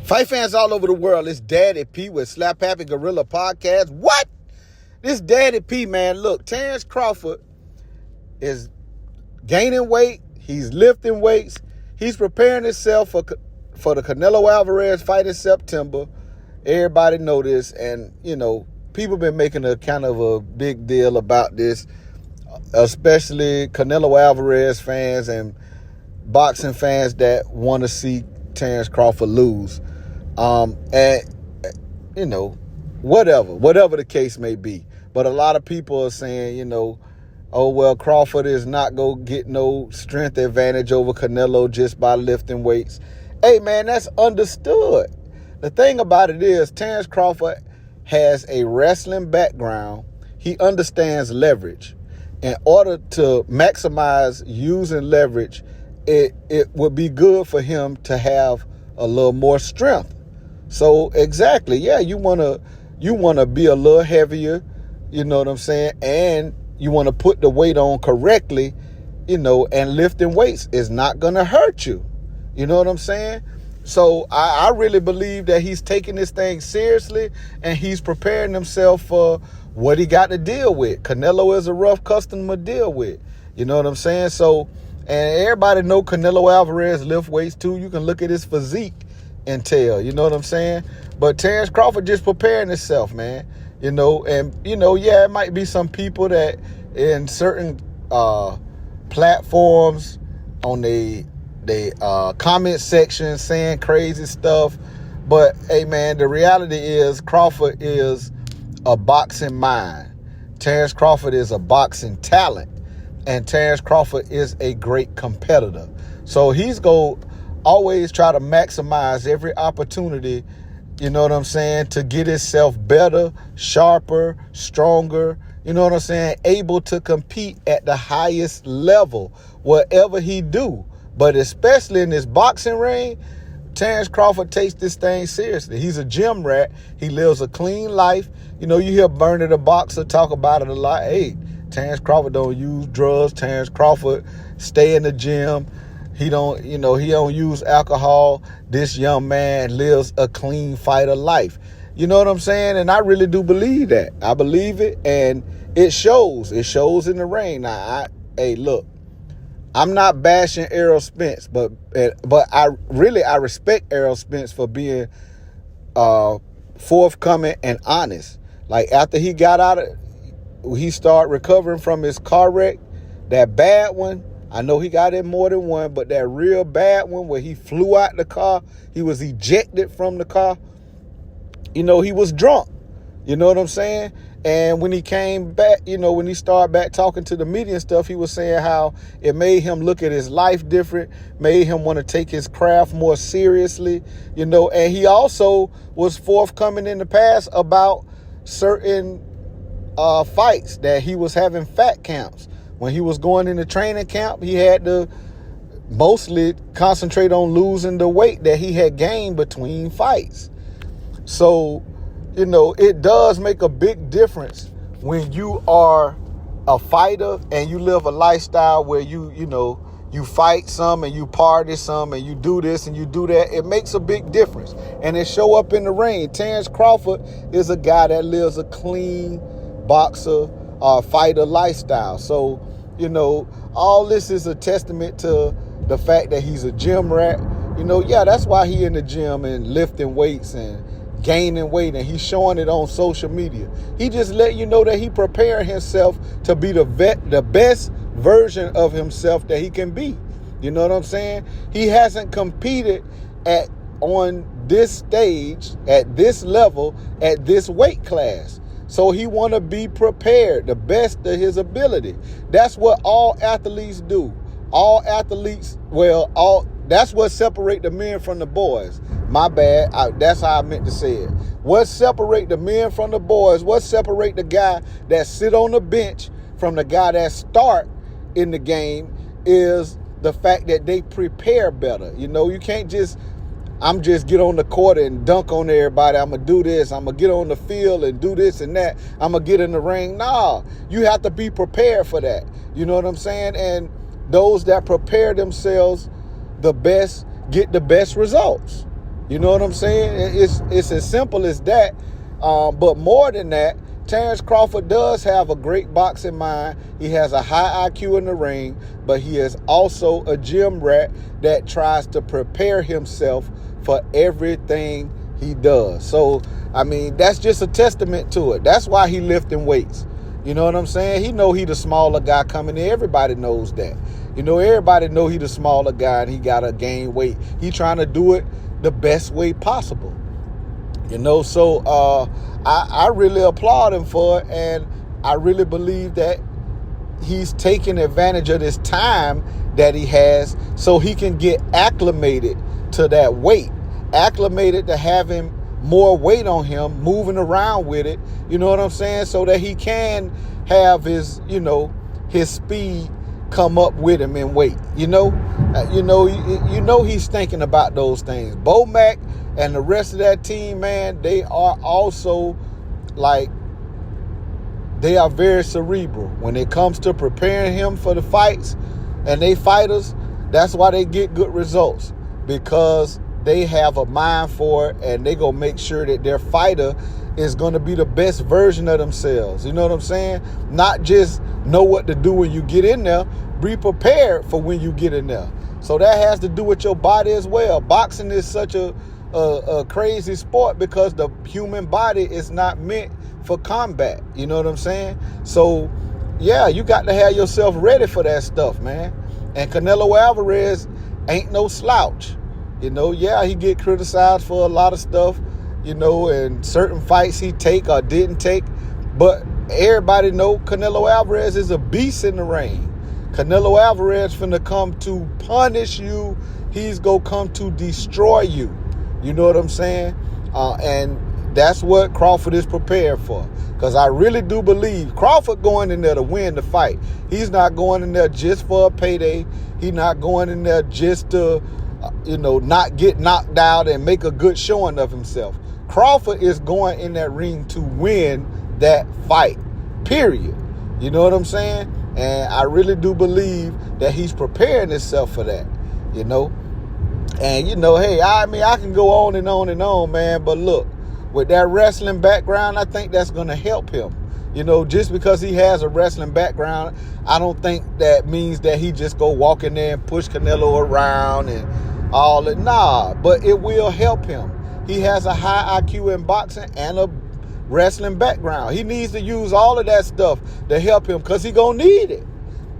Fight fans all over the world, it's Daddy P with Slap Happy Gorilla Podcast. What? This Daddy P, man. Look, Terence Crawford is gaining weight. He's lifting weights. He's preparing himself for the Canelo Alvarez fight in September. Everybody know this. And, people been making a kind of a big deal about this, especially Canelo Alvarez fans and boxing fans that want to see Terence Crawford lose. Whatever the case may be. But a lot of people are saying, Crawford is not going to get no strength advantage over Canelo just by lifting weights. Hey, man, that's understood. The thing about it is Terence Crawford has a wrestling background. He understands leverage. In order to maximize using leverage, it would be good for him to have a little more strength. So exactly, yeah, you wanna be a little heavier, you know what I'm saying, and you want to put the weight on correctly, and lifting weights is not gonna hurt you. You know what I'm saying? So I really believe that he's taking this thing seriously and he's preparing himself for what he got to deal with. Canelo is a rough customer to deal with. You know what I'm saying? So, and everybody know Canelo Alvarez lift weights too. You can look at his physique and tell, you know what I'm saying? But Terence Crawford just preparing himself, man. It might be some people that in certain platforms on the comment section saying crazy stuff. But hey, man, the reality is Crawford is a boxing mind. Terence Crawford is a boxing talent. And Terence Crawford is a great competitor. So he's going to always try to maximize every opportunity, you know what I'm saying, to get himself better, sharper, stronger, you know what I'm saying, able to compete at the highest level, whatever he do. But especially in this boxing ring, Terence Crawford takes this thing seriously. He's a gym rat. He lives a clean life. You hear Bernie the boxer talk about it a lot. Hey, Terence Crawford don't use drugs. Terence Crawford stay in the gym. He don't use alcohol. This young man lives a clean fighter life. You know what I'm saying? And I really do believe that. I believe it, and it shows. It shows in the ring. Now, look, I'm not bashing Errol Spence, but I respect Errol Spence for being forthcoming and honest. Like after he started recovering from his car wreck, that bad one. I know he got in more than one, but that real bad one where he flew out the car, he was ejected from the car. He was drunk. You know what I'm saying? And when he came back, when he started back talking to the media and stuff, he was saying how it made him look at his life different, made him want to take his craft more seriously, and he also was forthcoming in the past about certain fights that he was having fat camps. When he was going into training camp, he had to mostly concentrate on losing the weight that he had gained between fights. So, it does make a big difference when you are a fighter and you live a lifestyle where you fight some and you party some and you do this and you do that. It makes a big difference. And it show up in the ring. Terence Crawford is a guy that lives a clean boxer fighter lifestyle. So, all this is a testament to the fact that he's a gym rat. That's why he in the gym and lifting weights and gaining weight, and he's showing it on social media. He just let you know that he preparing himself to be the best version of himself that he can be. You know what I'm saying? He hasn't competed on this stage, at this level, at this weight class. So he want to be prepared, the best of his ability. That's what all athletes do. All athletes, that's what separate the men from the boys. My bad. That's how I meant to say it. What separate the men from the boys? What separate the guy that sit on the bench from the guy that start in the game is the fact that they prepare better. You can't just get on the court and dunk on everybody. I'm going to do this. I'm going to get on the field and do this and that. I'm going to get in the ring. Nah, you have to be prepared for that. You know what I'm saying? And those that prepare themselves the best get the best results. You know what I'm saying? It's as simple as that. But more than that, Terence Crawford does have a great boxing mind. He has a high IQ in the ring, but he is also a gym rat that tries to prepare himself for everything he does. So, I mean, that's just a testament to it. That's why he lifting weights. You know what I'm saying? He know he the smaller guy coming in. Everybody knows that. You know, everybody know he the smaller guy and he got to gain weight. He trying to do it the best way possible. You know, so I really applaud him for it, and I really believe that he's taking advantage of this time that he has so he can get acclimated to that weight, acclimated to having more weight on him, moving around with it, you know what I'm saying, so that he can have his, you know, his speed come up with him in weight, you know, he's thinking about those things. Bomac and the rest of that team, man, they are also like, they are very cerebral when it comes to preparing him for the fights, and they fighters, that's why they get good results, because they have a mind for it, and they gonna make sure that their fighter is gonna be the best version of themselves. You know what I'm saying? Not just know what to do when you get in there, be prepared for when you get in there. So that has to do with your body as well. Boxing is such a crazy sport because the human body is not meant for combat. You know what I'm saying? So, yeah, you got to have yourself ready for that stuff, man. And Canelo Alvarez ain't no slouch. You know, yeah, he get criticized for a lot of stuff, you know, and certain fights he take or didn't take. But everybody know Canelo Alvarez is a beast in the ring. Canelo Alvarez finna come to punish you. He's gonna come to destroy you. You know what I'm saying? And that's what Crawford is prepared for. Because I really do believe Crawford going in there to win the fight. He's not going in there just for a payday. He's not going in there just to, not get knocked out and make a good showing of himself. Crawford is going in that ring to win that fight, period. You know what I'm saying? And I really do believe that he's preparing himself for that, you know. And, hey, I mean, I can go on and on and on, man. But look, with that wrestling background, I think that's going to help him. You know, just because he has a wrestling background, I don't think that means that he just go walk in there and push Canelo around and all that. Nah, but it will help him. He has a high IQ in boxing and a wrestling background. He needs to use all of that stuff to help him because he going to need it.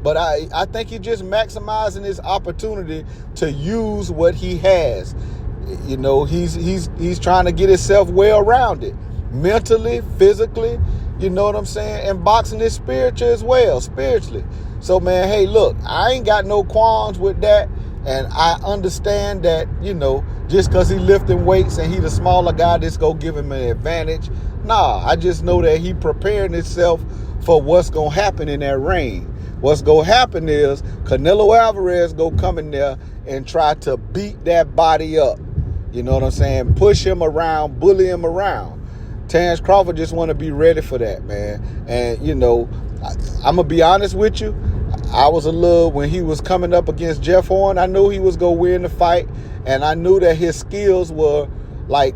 But I think he's just maximizing his opportunity to use what he has. You know, he's trying to get himself well-rounded, mentally, physically, you know what I'm saying? And boxing is spiritual as well, spiritually. So, man, hey, look, I ain't got no qualms with that. And I understand that, just because he lifting weights and he the smaller guy, this go give him an advantage. Nah, I just know that he preparing himself for what's going to happen in that ring. What's going to happen is Canelo Alvarez go come in there and try to beat that body up. You know what I'm saying? Push him around, bully him around. Terence Crawford just want to be ready for that, man. And, I'm going to be honest with you. I was a little, when he was coming up against Jeff Horn, I knew he was going to win the fight. And I knew that his skills were like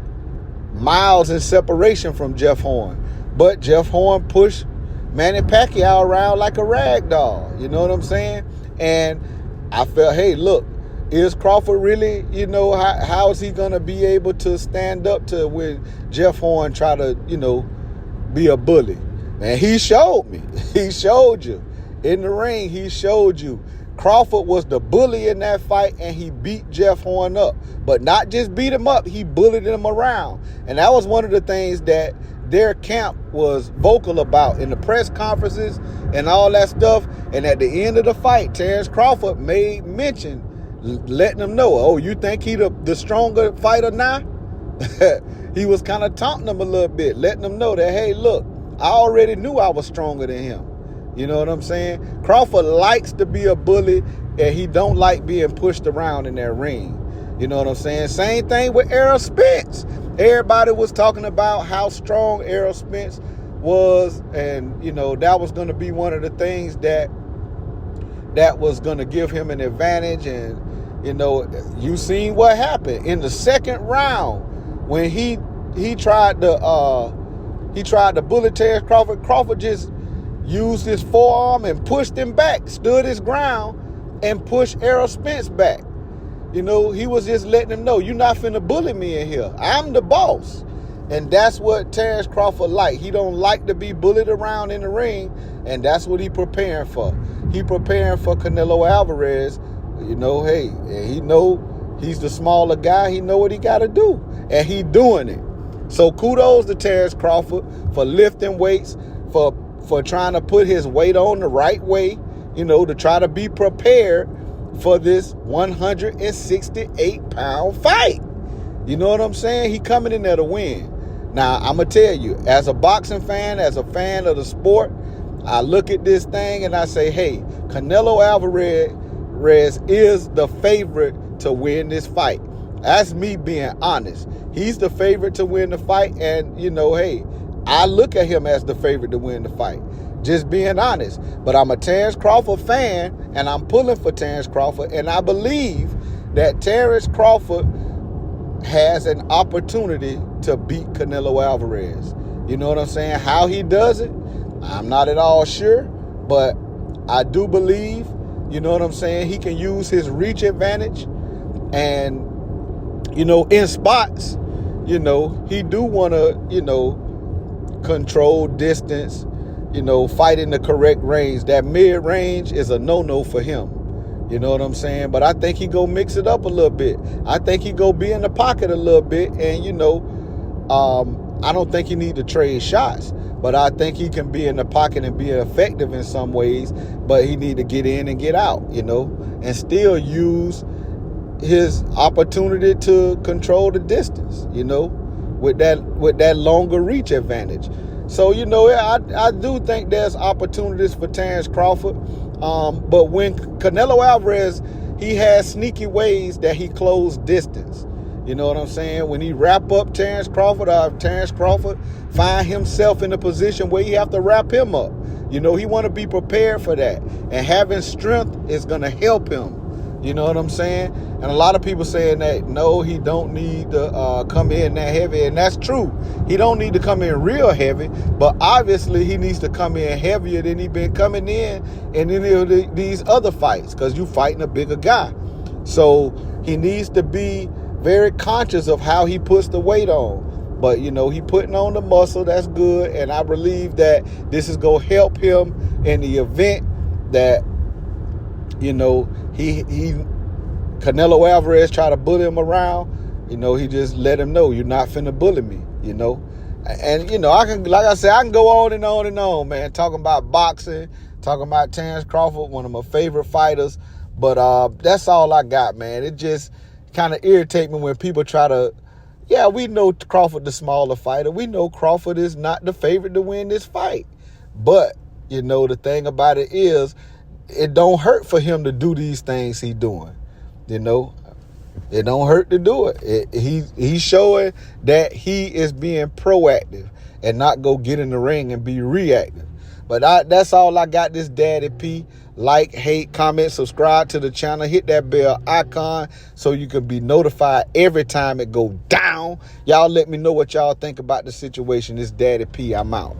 miles in separation from Jeff Horn. But Jeff Horn pushed Manny Pacquiao around like a rag doll. You know what I'm saying? And I felt, hey, look, is Crawford really, how is he going to be able to stand up to when Jeff Horn try to, be a bully? And he showed me. He showed you. In the ring, he showed you. Crawford was the bully in that fight, and he beat Jeff Horn up. But not just beat him up, he bullied him around. And that was one of the things that their camp was vocal about in the press conferences and all that stuff. And at the end of the fight, Terence Crawford made mention, letting them know, oh, you think he the stronger fighter now? He was kind of taunting them a little bit, letting them know that, hey, look, I already knew I was stronger than him. You know what I'm saying? Crawford likes to be a bully, and he don't like being pushed around in that ring. You know what I'm saying? Same thing with Errol Spence. Everybody was talking about how strong Errol Spence was, and, that was going to be one of the things that was going to give him an advantage. And, You know, you seen what happened in the second round when he tried to bullet Terence Crawford. Crawford just used his forearm and pushed him back, stood his ground, and pushed Errol Spence back. You know, he was just letting him know, you're not finna bully me in here. I'm the boss. And that's what Terence Crawford like. He don't like to be bullied around in the ring, and that's what he preparing for. He preparing for Canelo Alvarez. You know, hey, he know he's the smaller guy. He know what he got to do, and he doing it. So kudos to Terence Crawford for lifting weights, for trying to put his weight on the right way, you know, to try to be prepared for this 168-pound fight. You know what I'm saying? He coming in there to win. Now, I'm going to tell you, as a boxing fan, as a fan of the sport, I look at this thing and I say, hey, Canelo Alvarez is the favorite to win this fight. That's me being honest. He's the favorite to win the fight, and, you know, hey, I look at him as the favorite to win the fight. Just being honest. But I'm a Terence Crawford fan, and I'm pulling for Terence Crawford, and I believe that Terence Crawford has an opportunity to beat Canelo Alvarez. You know what I'm saying? How he does it, I'm not at all sure, but I do believe, you know what I'm saying, he can use his reach advantage, and, you know, in spots, you know, he do want to, you know, control distance, you know, fight in the correct range. That mid-range is a no-no for him. You know what I'm saying? But I think he go mix it up a little bit. I think he go be in the pocket a little bit. And, you know, I don't think he need to trade shots. But I think he can be in the pocket and be effective in some ways. But he need to get in and get out, you know, and still use his opportunity to control the distance, you know, with that longer reach advantage. So, you know, I do think there's opportunities for Terence Crawford. But when Canelo Alvarez, he has sneaky ways that he closed distance. You know what I'm saying? When he wrap up Terence Crawford, or Terence Crawford find himself in a position where he have to wrap him up. You know, he want to be prepared for that. And having strength is going to help him. You know what I'm saying? And a lot of people saying that, no, he don't need to come in that heavy. And that's true. He don't need to come in real heavy. But obviously, he needs to come in heavier than he been coming in any of these other fights, because you fighting a bigger guy. So he needs to be very conscious of how he puts the weight on. But, you know, he putting on the muscle. That's good. And I believe that this is going to help him in the event that, you know, Canelo Alvarez try to bully him around. You know, he just let him know, you're not finna bully me, you know. And, you know, I can go on and on and on, man, talking about boxing, talking about Terence Crawford, one of my favorite fighters. But that's all I got, man. It just kind of irritates me when people try to, yeah, we know Crawford the smaller fighter. We know Crawford is not the favorite to win this fight. But, you know, the thing about it is, it don't hurt for him to do these things he doing. You know, it don't hurt to do it. He's showing that he is being proactive and not go get in the ring and be reactive. But that's all I got. This Daddy P. Like, hate, comment, subscribe to the channel. Hit that bell icon so you can be notified every time it go down. Y'all let me know what y'all think about the situation. This Daddy P. I'm out.